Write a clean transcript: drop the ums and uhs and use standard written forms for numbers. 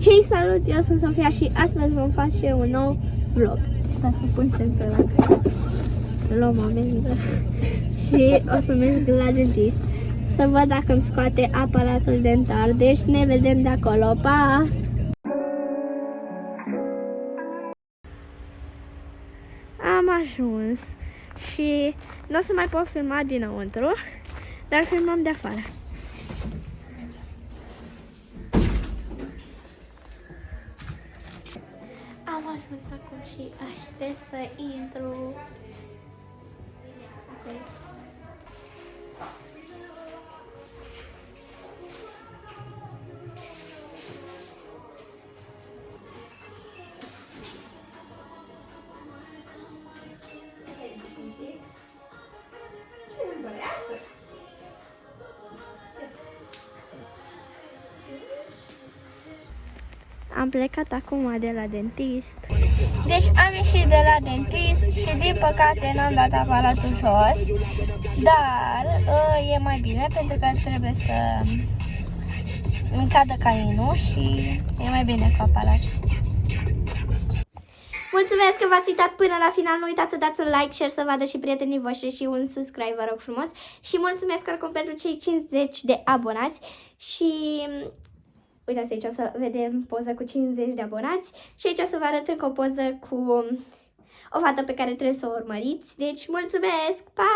Hei, salut! Eu sunt Sofia și astăzi vom face un nou vlog. Stai să pun temperatura. Luăm amendă. Și o să merg la dentist să văd dacă îmi scoate aparatul dentar. Deci ne vedem de acolo. Pa! Am ajuns și nu o să mai pot filma dinăuntru, dar filmăm de afară. Am ajuns acum și aștept să intru. Okay. Am plecat acum de la dentist. Deci am ieșit de la dentist și din păcate n-am dat aparatul jos. Dar e mai bine pentru că trebuie să îmi cadă cainul și e mai bine cu aparat. Mulțumesc că v-ați uitat până la final. Nu uitați să dați un like, share să vadă și prietenii voștri și un subscribe, vă rog frumos. Și mulțumesc oricum pentru cei 50 de abonați. Și uitați aici, o să vedem poza cu 50 de abonați. Și aici o să vă arăt încă o poză cu o fată pe care trebuie să o urmăriți. Deci mulțumesc! Pa!